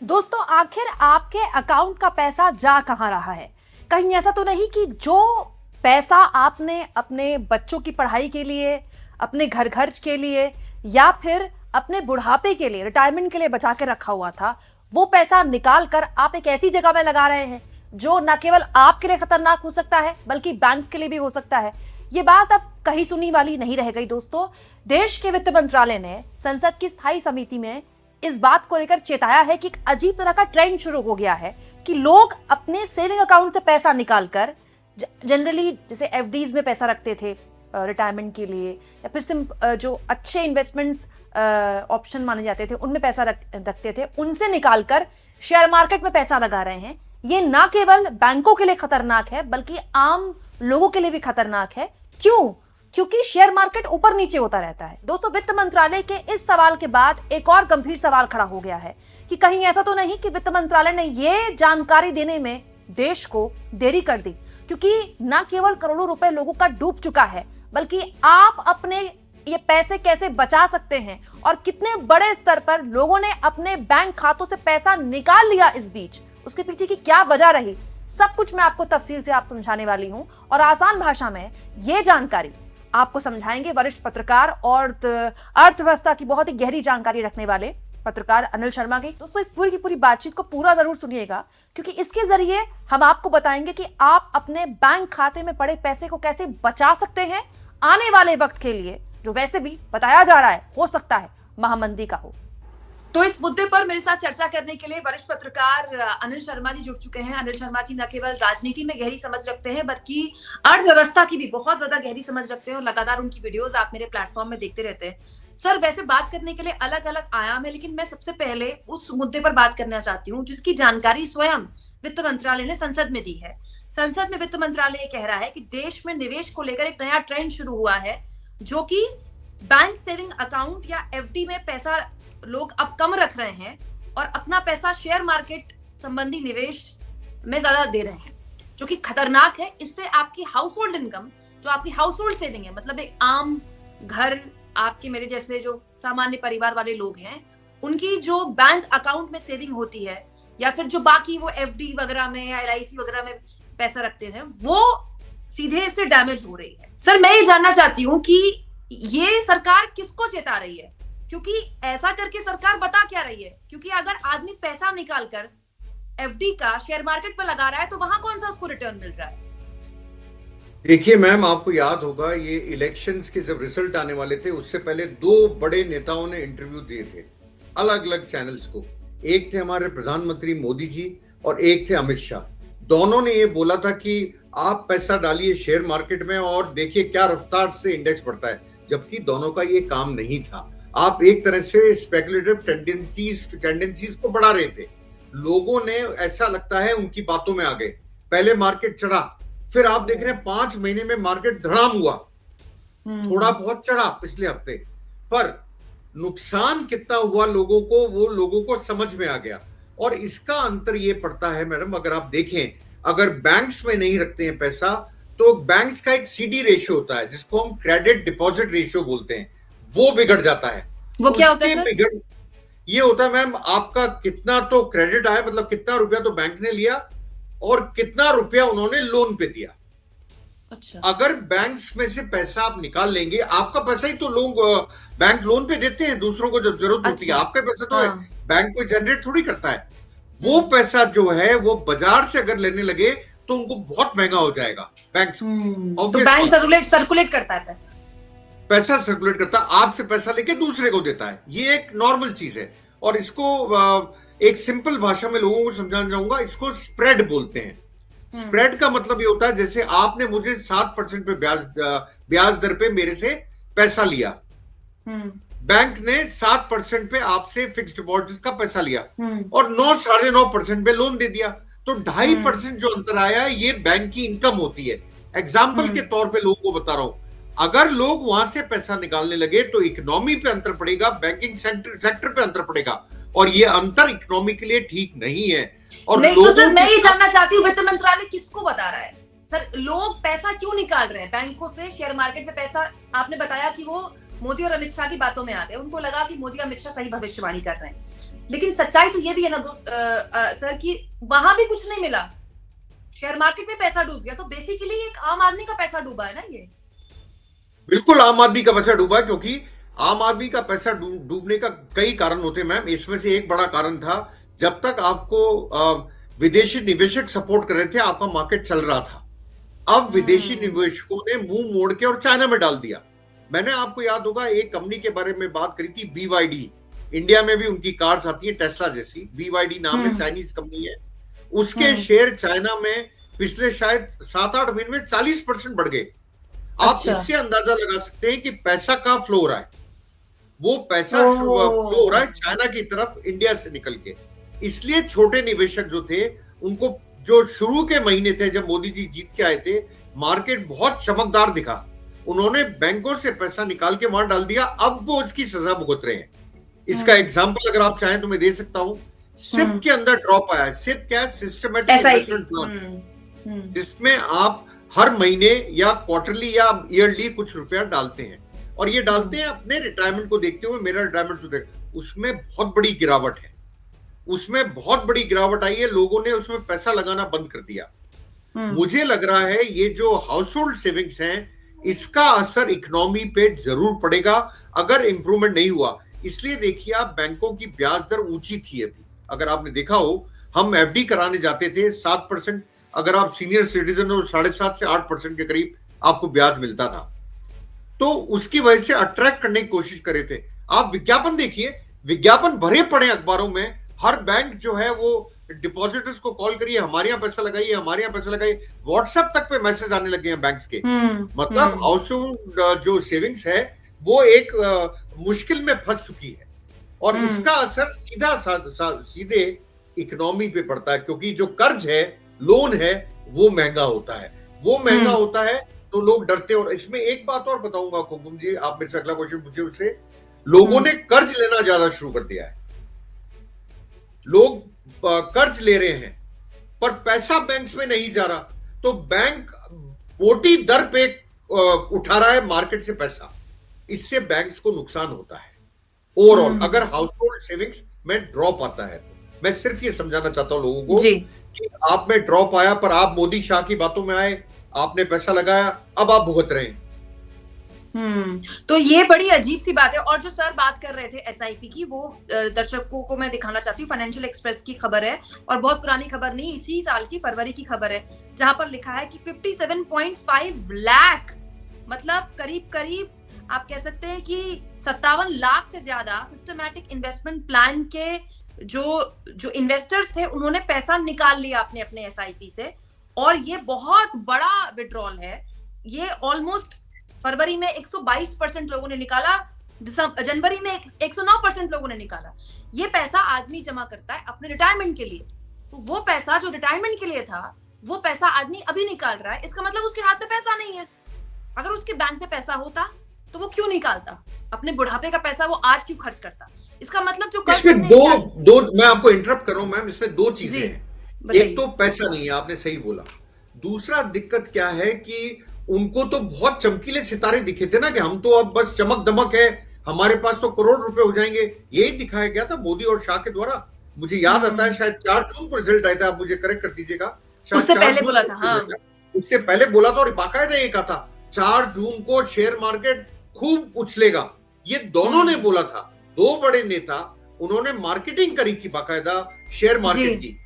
दोस्तों, आखिर आपके अकाउंट का पैसा जा कहां रहा है? कहीं ऐसा तो नहीं कि जो पैसा आपने अपने बच्चों की पढ़ाई के लिए, अपने घर खर्च के लिए या फिर अपने बुढ़ापे के लिए, रिटायरमेंट के लिए बचा के रखा हुआ था, वो पैसा निकाल कर आप एक ऐसी जगह में लगा रहे हैं जो न केवल आपके लिए खतरनाक हो सकता है बल्कि बैंक्स के लिए भी हो सकता है। ये बात अब कहीं सुनी वाली नहीं रह गई दोस्तों। देश के वित्त मंत्रालय ने संसद की स्थायी समिति में इस बात को लेकर चेताया है कि एक अजीब तरह का ट्रेंड शुरू हो गया है कि लोग अपने सेविंग अकाउंट से पैसा निकालकर, जनरली जैसे एफडीज में पैसा रखते थे रिटायरमेंट के लिए, या फिर जो अच्छे इन्वेस्टमेंट्स ऑप्शन माने जाते थे उनमें पैसा रखते थे, उनसे निकालकर शेयर मार्केट में पैसा लगा रहे हैं। ये ना केवल बैंकों के लिए खतरनाक है बल्कि आम लोगों के लिए भी खतरनाक है। क्यों? क्योंकि शेयर मार्केट ऊपर नीचे होता रहता है। दोस्तों, वित्त मंत्रालय के इस सवाल के बाद एक और गंभीर सवाल खड़ा हो गया है कि कहीं ऐसा तो नहीं कि वित्त मंत्रालय ने यह जानकारी देने में देश को देरी कर दी, क्योंकि ना केवल करोड़ों रुपए लोगों का डूब चुका है बल्कि आप अपने ये पैसे कैसे बचा सकते हैं और कितने बड़े स्तर पर लोगों ने अपने बैंक खातों से पैसा निकाल लिया इस बीच, उसके पीछे की क्या वजह रही, सब कुछ मैं आपको तफसील से आप समझाने वाली हूं। और आसान भाषा में यह जानकारी आपको समझाएंगे वरिष्ठ पत्रकार और अर्थव्यवस्था की बहुत ही गहरी जानकारी रखने वाले पत्रकार अनिल शर्मा की। दोस्तों, इस पूरी की पूरी बातचीत को पूरा जरूर सुनिएगा, क्योंकि इसके जरिए हम आपको बताएंगे कि आप अपने बैंक खाते में पड़े पैसे को कैसे बचा सकते हैं आने वाले वक्त के लिए, जो वैसे भी बताया जा रहा है हो सकता है महामंदी का हो। तो इस मुद्दे पर मेरे साथ चर्चा करने के लिए वरिष्ठ पत्रकार अनिल शर्मा जी जुड़ चुके हैं। अनिल शर्मा जी न केवल राजनीति में गहरी समझ रखते हैं बल्कि अर्थव्यवस्था की भी बहुत ज्यादा गहरी समझ रखते हैं और लगातार उनकी वीडियोस आप मेरे प्लेटफॉर्म में देखते रहते हैं। सर, वैसे बात करने के लिए अलग अलग आयाम है, लेकिन मैं सबसे पहले उस मुद्दे पर बात करना चाहती हूँ जिसकी जानकारी स्वयं वित्त मंत्रालय ने संसद में दी है। संसद में वित्त मंत्रालय ये कह रहा है कि देश में निवेश को लेकर एक नया ट्रेंड शुरू हुआ है, जो कि बैंक सेविंग अकाउंट या एफडी में पैसा लोग अब कम रख रहे हैं और अपना पैसा शेयर मार्केट संबंधी निवेश में ज्यादा दे रहे हैं, जो कि खतरनाक है। इससे आपकी हाउस होल्ड इनकम, जो आपकी हाउस होल्ड सेविंग है, मतलब एक आम घर, आपके मेरे जैसे जो सामान्य परिवार वाले लोग हैं, उनकी जो बैंक अकाउंट में सेविंग होती है या फिर जो बाकी वो एफडी वगैरह में या एलआईसी वगैरह में पैसा रखते हैं, वो सीधे इससे डैमेज हो रही है। सर, मैं ये जानना चाहती हूँ कि ये सरकार किसको चेता रही है, क्योंकि ऐसा करके सरकार बता क्या रही है? क्योंकि अगर आदमी पैसा निकालकर एफडी का शेयर मार्केट पर लगा रहा है तो वहां कौन सा उसको रिटर्न मिल रहा है? देखिए मैम, आपको याद होगा ये इलेक्शंस के जब रिजल्ट आने वाले थे उससे पहले दो बड़े नेताओं ने इंटरव्यू दिए थे अलग अलग चैनल्स को। एक थे हमारे प्रधानमंत्री मोदी जी और एक थे अमित शाह। दोनों ने ये बोला था कि आप पैसा डालिए शेयर मार्केट में और देखिए क्या रफ्तार से इंडेक्स बढ़ता है, जबकि दोनों का ये काम नहीं था। आप एक तरह से स्पेकुलेटिव टेंडेंसीज को बढ़ा रहे थे। लोगों ने, ऐसा लगता है, उनकी बातों में आ गए। पहले मार्केट चढ़ा, फिर आप देख रहे हैं 5 महीने में मार्केट धड़ाम हुआ, थोड़ा बहुत चढ़ा पिछले हफ्ते, पर नुकसान कितना हुआ लोगों को, वो लोगों को समझ में आ गया। और इसका अंतर ये पड़ता है मैडम, अगर आप देखें, अगर बैंक्स में नहीं रखते हैं पैसा तो बैंक्स का एक सीडी रेशियो होता है जिसको हम क्रेडिट डिपॉजिट रेशियो बोलते हैं, वो बिगड़ जाता है। वो क्या होता है सर? ये होता है मैम, आपका कितना तो क्रेडिट आया, मतलब कितना रुपया तो बैंक ने लिया और कितना रुपया उन्होंने लोन पे दिया। अच्छा। अगर बैंक्स में से पैसा आप निकाल लेंगे, आपका पैसा ही तो लोग बैंक लोन पे देते हैं दूसरों को जब जरूरत होती है। आपका पैसा तो बैंक को जनरेट थोड़ी करता है। वो पैसा जो है वो बाजार से अगर लेने लगे तो उनको बहुत महंगा हो जाएगा। बैंक तो बैंक सर्कुलेट करता है, पैसा सर्कुलेट करता है, आपसे पैसा लेके दूसरे को देता है। ये एक नॉर्मल चीज है और इसको एक सिंपल भाषा में लोगों को समझाना चाहूंगा, इसको स्प्रेड बोलते हैं। स्प्रेड का मतलब ये होता है जैसे आपने मुझे 7% पे ब्याज दर पे मेरे से पैसा लिया, बैंक ने 7% पे आपसे फिक्स्ड डिपॉजिट का पैसा लिया और 9-9.5% पे लोन दे दिया, तो 2.5% जो अंतर आया ये बैंक की इनकम होती है। एग्जाम्पल के तौर पे लोगों को बता रहा हूं, अगर लोग वहां से पैसा निकालने लगे तो इकोनॉमी पे अंतर पड़ेगा, बैंकिंग सेक्टर पे अंतर पड़ेगा, और ये अंतर इकोनॉमी के लिए ठीक नहीं है। और नहीं, तो सर मैं ये जानना चाहती हूँ, वित्त मंत्रालय किसको बता रहा है? सर, लोग पैसा क्यों निकाल रहे हैं बैंकों से शेयर मार्केट में पैसा? आपने बताया कि वो मोदी और अमित शाह की बातों में आ गए, उनको लगा कि मोदी अमित शाह सही भविष्यवाणी कर रहे हैं। लेकिन सच्चाई तो ये भी है ना सर कि वहां भी कुछ नहीं मिला, शेयर मार्केट में पैसा डूब गया, तो बेसिकली एक आम आदमी का पैसा डूबा है ना ये। बिल्कुल आम आदमी का पैसा डूबा, क्योंकि आम आदमी का पैसा डूबने का कई कारण होते हैं मैम। इसमें से एक बड़ा कारण था, जब तक आपको विदेशी निवेशक सपोर्ट कर रहे थे, आपका मार्केट चल रहा था। अब विदेशी निवेशकों ने मुंह मोड़ के और चाइना में डाल दिया। मैंने, आपको याद होगा, एक कंपनी के बारे में बात करी थी, BYD। इंडिया में भी उनकी कार्स आती है टेस्ला जैसी, BYD नाम है, चाइनीज कंपनी है। उसके शेयर चाइना में पिछले शायद 7-8 महीने में 40% बढ़ गए। आप इससे अंदाजा लगा सकते हैं कि पैसा कहां फ्लो हो रहा है। वो पैसा फ्लो हो रहा है चाइना की तरफ, इंडिया से निकल के। इसलिए छोटे निवेशक जो थे, उनको जो शुरू के महीने थे जब मोदी जी जीत के आए थे, मार्केट बहुत चमकदार दिखा, उन्होंने बैंकों से पैसा निकाल के वहां डाल दिया। अब वो उसकी सजा भुगत रहे हैं। इसका एग्जांपल अगर आप चाहें तो मैं दे सकता हूं। सिप के अंदर ड्रॉप आया है। सिप क्या है? सिस्टमैटिक इन्वेस्टमेंट प्लान, जिसमें आप हर महीने या क्वार्टरली या ईयरली कुछ रुपया डालते हैं, और ये डालते हैं अपने रिटायरमेंट को देखते हुए। मेरा रिटायरमेंट जो देख, उसमें बहुत बड़ी गिरावट है, उसमें बहुत बड़ी गिरावट आई है। लोगों ने उसमें पैसा लगाना बंद कर दिया। मुझे लग रहा है ये जो हाउस होल्ड सेविंग्स हैं, इसका असर इकोनॉमी पे जरूर पड़ेगा अगर इंप्रूवमेंट नहीं हुआ। इसलिए देखिए आप, बैंकों की ब्याज दर ऊंची थी अभी। अगर आपने देखा हो, हम एफडी कराने जाते थे 7%, अगर आप सीनियर सिटीजन हो 7.5 से 8% के करीब आपको ब्याज मिलता था। तो उसकी वजह से अट्रैक्ट करने की कोशिश करे थे। आप विज्ञापन देखिए, विज्ञापन भरे पड़े अखबारों में। हर बैंक जो है वो डिपॉजिटर्स को कॉल करिए, हमारे यहाँ पैसा लगाइए, हमारे यहाँ पैसा लगाइए। व्हाट्सएप तक पे मैसेज आने लगे हैं बैंक्स के। मतलब हाउस होल्ड जो सेविंग्स है वो एक मुश्किल में फंस चुकी है, और इसका असर सीधे इकोनॉमी पे पड़ता है, क्योंकि जो कर्ज है, लोन है, वो महंगा होता है। वो महंगा होता है तो लोग डरते हैं। और इसमें एक बात और बताऊंगा कुमकुम जी, आप मेरे से अगला क्वेश्चन पूछे, उससे लोगों ने कर्ज लेना ज्यादा शुरू कर दिया है। लोग कर्ज ले रहे हैं, पर पैसा बैंक्स में नहीं जा रहा, तो बैंक मोटी दर पे उठा रहा है मार्केट से पैसा। इससे बैंक्स को नुकसान होता है ओवरऑल। अगर हाउस होल्ड सेविंग्स में ड्रॉप आता है, तो मैं सिर्फ ये समझाना चाहता हूं लोगों को कि आप में ड्रॉप आया, पर आप मोदी शाह की बातों में आए, आपने पैसा लगाया, अब आप भुगत रहे हैं। तो ये बड़ी अजीब सी बात है। और जो सर बात कर रहे थे एसआईपी की, वो दर्शकों को मैं दिखाना चाहती हूँ। फाइनेंशियल एक्सप्रेस की खबर है, और बहुत पुरानी खबर नहीं, इसी साल की फरवरी की खबर है, जहां पर लिखा है कि 57.5 लाख, मतलब करीब करीब आप कह सकते हैं कि 57 लाख से ज्यादा सिस्टमैटिक इन्वेस्टमेंट प्लान के जो इन्वेस्टर्स थे, उन्होंने पैसा निकाल लिया अपने अपने एसआईपी से। और ये बहुत बड़ा विड्रॉल है। ये ऑलमोस्ट फरवरी में 122% लोगों ने निकाला, जनवरी में 109% लोगों ने निकाला। ये पैसा आदमी जमा करता है अपने रिटायरमेंट के लिए, तो वो पैसा जो रिटायरमेंट के लिए था, वो पैसा आदमी अभी निकाल रहा है। इसका मतलब उसके हाथ में पैसा नहीं है। अगर उसके बैंक में पैसा होता तो वो क्यों निकालता? अपने बुढ़ापे का पैसा वो आज क्यों खर्च करता? इसका मतलब जो इसमें दो मैं आपको इंटरप्ट कर रहा हूं मैम, इसमें दो चीजें हैं। एक तो पैसा नहीं है, आपने सही बोला। दूसरा दिक्कत क्या है कि उनको तो बहुत चमकीले सितारे दिखे थे ना, कि हम तो अब बस चमक दमक है, हमारे पास तो करोड़ रुपए हो जाएंगे। यही दिखाया गया था मोदी और शाह के द्वारा। मुझे याद आता है शायद 4 जून को रिजल्ट आया था, आप मुझे करेक्ट कर दीजिएगा। उससे पहले बोला था। हाँ, उससे पहले बोला था, और बाकायदा ये कहा था 4 जून को शेयर मार्केट खूब उछलेगा। ये दोनों ने बोला था, दो बड़े नेता, उन्होंने मार्केटिंग करी थी बाकायदा शेयर मार्केट की।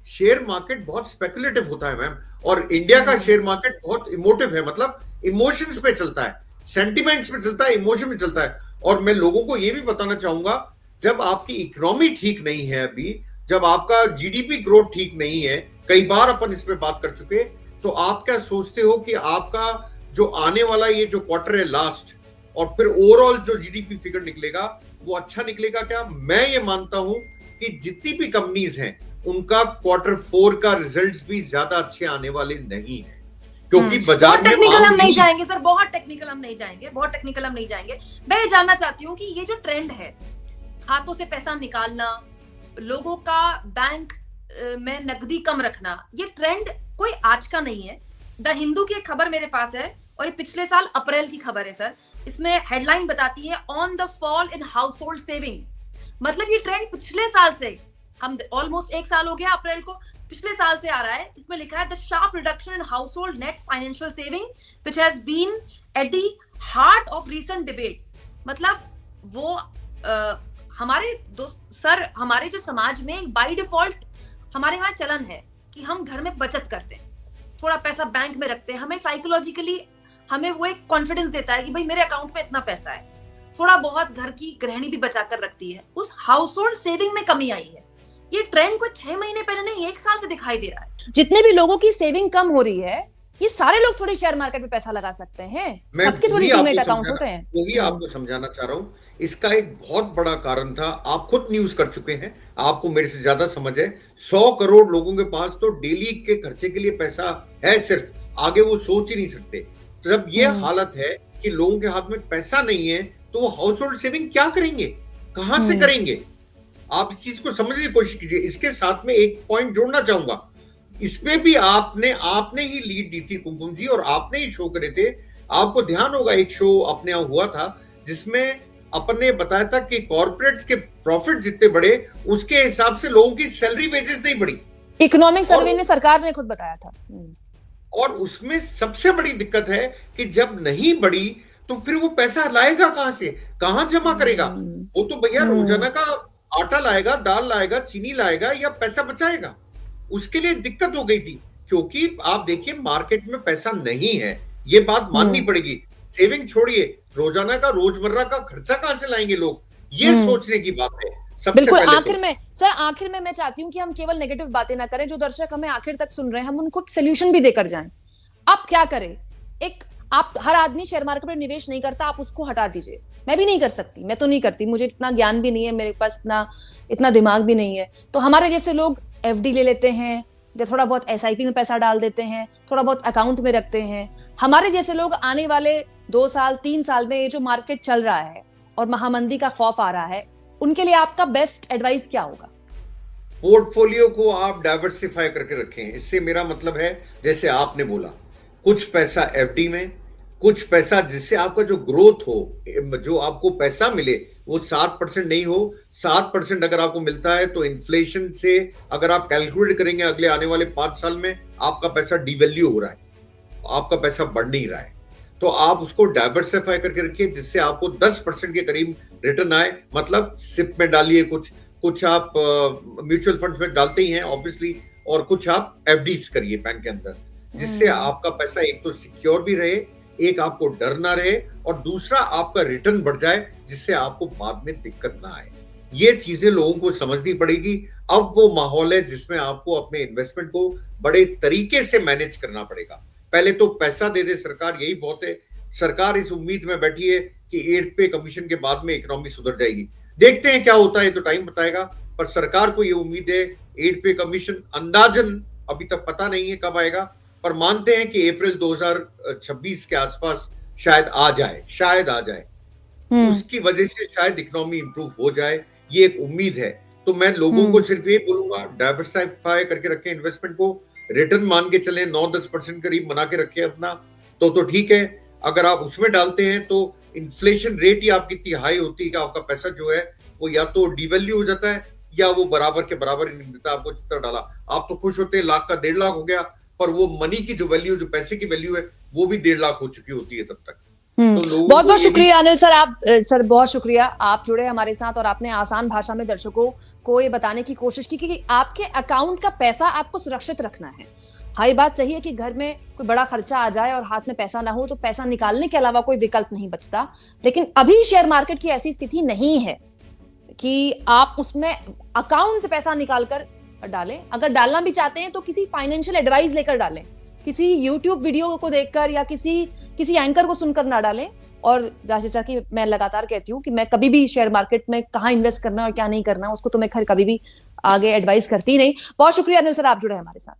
शेयर मार्केट बहुत स्पेकुलेटिव होता है मैम, और इंडिया का शेयर मार्केट बहुत इमोटिव है, मतलब इमोशंस पे चलता है, सेंटिमेंट्स पे चलता है, इमोशन पे चलता है। और मैं लोगों को यह भी बताना चाहूंगा, जब आपकी इकोनॉमी ठीक नहीं है अभी, जब आपका जीडीपी ग्रोथ ठीक नहीं है, कई बार अपन इस पे बात कर चुके, तो आप क्या सोचते हो कि आपका जो आने वाला ये जो क्वार्टर है लास्ट, और फिर ओवरऑल जो जीडीपी फिगर निकलेगा वो अच्छा निकलेगा क्या? मैं ये मानता हूं कि जितनी भी कंपनीज हैं, उनका क्वार्टर 4 का रिजल्ट्स भी ज्यादा अच्छे आने वाले नहीं है, क्योंकि बाजार में टेक्निकल हम नहीं जाएंगे सर, बहुत टेक्निकल हम नहीं जाएंगे। मैं ये जानना चाहती हूँ कि ये जो ट्रेंड है, खातों से पैसा निकालना, लोगों का बैंक में नकदी कम रखना, ये ट्रेंड कोई आज का नहीं है। द हिंदू की एक खबर मेरे पास है, और ये पिछले साल अप्रैल की खबर है सर। इसमें हेडलाइन बताती है, on the fall in house hold saving, मतलब ये ट्रेंड पिछले साल से, हम ऑलमोस्ट 1 साल हो गया अप्रैल को, पिछले साल से आ रहा है। इसमें लिखा है the sharp reduction in household net financial saving which has been at the heart of recent debates. मतलब वो हमारे दोस्त सर, हमारे जो समाज में बाय डिफॉल्ट हमारे वहां चलन है कि हम घर में बचत करते हैं, थोड़ा पैसा बैंक में रखते हैं। हमें साइकोलॉजिकली हमें वो एक कॉन्फिडेंस देता है कि भाई मेरे अकाउंट में इतना पैसा है। थोड़ा बहुत घर की गृहिणी भी बचा कर रखती है। उस हाउस होल्ड सेविंग में कमी आई है। ये ट्रेंड कोई 6 महीने पहले नहीं, 1 साल से दिखाई दे रहा है। जितने भी लोगों की सेविंग कम हो रही है, ये सारे लोग थोड़ी शेयर मार्केट में पैसा लगा सकते हैं। सबके थोड़ी डीमैट अकाउंट होते हैं। वही आपको समझाना चाह रहा हूं। इसका एक बहुत बड़ा कारण था, आप खुद न्यूज कर चुके हैं, आपको मेरे से ज्यादा समझ है। 100 करोड़ लोगों के पास तो डेली के खर्चे के लिए पैसा है, सिर्फ आगे वो सोच ही नहीं सकते। तो जब ये हालत है कि लोगों के हाथ में पैसा नहीं है, तो वो हाउस होल्ड सेविंग क्या करेंगे, कहां से करेंगे? आप इस चीज को समझने की कोशिश कीजिए। इसके साथ में एक पॉइंट जोड़ना चाहूंगा, इसमें भी आपने ही लीड दी थी कुमकुम जी, और आपने ही शो करे थे। आपको ध्यान होगा एक शो अपने यहाँ हुआ था जिसमें अपने बताया था कि कॉर्पोरेट्स के प्रॉफिट जितने बढ़े उसके हिसाब से लोगों की सैलरी वेजेस नहीं बढ़ी। इकोनॉमिक सर्वे ने सरकार ने खुद बताया था। और उसमें सबसे बड़ी दिक्कत है कि जब नहीं बढ़ी तो फिर वो पैसा लाएगा कहां से, कहां जमा करेगा? वो तो भैया रोजाना का आटा लाएगा, दाल लाएगा, चीनी लाएगा, या पैसा बचाएगा? उसके लिए दिक्कत हो गई थी, क्योंकि आप देखिए मार्केट में पैसा नहीं है, ये बात माननी पड़ेगी। सेविंग छोड़िए, रोजाना का रोजमर्रा का खर्चा कहां से लाएंगे लोग, ये सोचने की बात है। बिल्कुल। आखिर में मैं चाहती हूँ कि हम केवल नेगेटिव बातें ना करें। जो दर्शक हमें आखिर तक सुन रहे हैं, हम उनको सोल्यूशन भी देकर जाएं। आप क्या करें? आप हर आदमी शेयर मार्केट में निवेश नहीं करता, आप उसको हटा दीजिए। मैं भी नहीं कर सकती, मैं तो नहीं करती, मुझे इतना ज्ञान भी नहीं है, मेरे पास इतना दिमाग भी नहीं है। तो हमारे जैसे लोग एफडी ले लेते हैं, या थोड़ा बहुत एसआईपी में पैसा डाल देते हैं, थोड़ा बहुत अकाउंट में रखते हैं। हमारे जैसे लोग आने वाले 2 साल 3 साल में ये जो मार्केट चल रहा है और महामंदी का खौफ आ रहा है, उनके लिए आपका बेस्ट एडवाइस क्या होगा? पोर्टफोलियो को आप डाइवर्सिफाई करके रखें। इससे मेरा मतलब है, जैसे आपने बोला, कुछ पैसा एफडी में, कुछ पैसा जिससे आपका जो ग्रोथ हो, जो आपको पैसा मिले वो 7% नहीं हो। 7% अगर आपको मिलता है तो इन्फ्लेशन से अगर आप कैलकुलेट करेंगे अगले आने वाले 5 साल में, आपका पैसा डिवैल्यू हो रहा है, आपका पैसा बढ़ नहीं रहा है। तो आप उसको डाइवर्सिफाई करके रखिए जिससे आपको 10% के करीब रिटर्न आए। मतलब सिप में डालिए, कुछ आप म्यूचुअल फंड्स में डालते ही हैं ऑब्वियसली, और कुछ आप एफडीज करिए बैंक के अंदर, जिससे आपका पैसा एक तो सिक्योर भी रहे, एक आपको डर ना रहे, और दूसरा आपका रिटर्न बढ़ जाए जिससे आपको बाद में दिक्कत ना आए। ये चीजें लोगों को समझनी पड़ेगी। अब वो माहौल है जिसमें आपको अपने इन्वेस्टमेंट को बड़े तरीके से मैनेज करना पड़ेगा। पहले तो पैसा दे दे सरकार, यही बहुत है। सरकार इस उम्मीद में बैठी है कि 8th पे कमीशन के बाद में इकोनॉमी सुधर जाएगी। देखते हैं क्या होता है, तो टाइम बताएगा। पर सरकार को ये उम्मीद है 8th पे कमीशन अंदाजन अभी तक पता नहीं है कब आएगा, पर मानते हैं कि अप्रैल 2026 के आसपास शायद आ जाए। उसकी वजह से शायद इकोनॉमी इंप्रूव हो जाए, ये एक उम्मीद है। तो मैं लोगों को सिर्फ ये बोलूंगा, डाइवर्सिफाई करके रखें इन्वेस्टमेंट को, रिटर्न मान के चलें 9-10% करीब बना के रखें अपना, तो ठीक है। अगर आप उसमें डालते हैं तो इन्फ्लेशन रेट ही आपकी इतनी हाई होती है कि आपका पैसा जो है वो या तो डिवैल्यू हो जाता है या वो बराबर के बराबर नहीं मिलता आपको जितना डाला। आप तो खुश होते हैं लाख का 1.5 लाख हो गया, पर वो मनी की जो वैल्यू, जो पैसे की वैल्यू है, वो भी 1.5 लाख हो चुकी होती है तब तक। तो बहुत बहुत शुक्रिया अनिल सर। सर बहुत शुक्रिया, आप जुड़े हमारे साथ और आपने आसान भाषा में दर्शकों को ये बताने की कोशिश की कि आपके अकाउंट का पैसा आपको सुरक्षित रखना है। हाँ, ये बात सही है कि घर में कोई बड़ा खर्चा आ जाए और हाथ में पैसा ना हो तो पैसा निकालने के अलावा कोई विकल्प नहीं बचता। लेकिन अभी शेयर मार्केट की ऐसी स्थिति नहीं है कि आप उसमें अकाउंट से पैसा निकालकर डालें। अगर डालना भी चाहते हैं तो किसी फाइनेंशियल एडवाइस लेकर डालें, किसी यूट्यूब वीडियो को देखकर या किसी एंकर को सुनकर ना डालें। और जैसा कि मैं लगातार कहती हूँ कि मैं कभी भी शेयर मार्केट में कहाँ इन्वेस्ट करना और क्या नहीं करना, उसको तो मैं खैर कभी भी आगे एडवाइस करती नहीं। बहुत शुक्रिया अनिल सर, आप जुड़े हमारे साथ।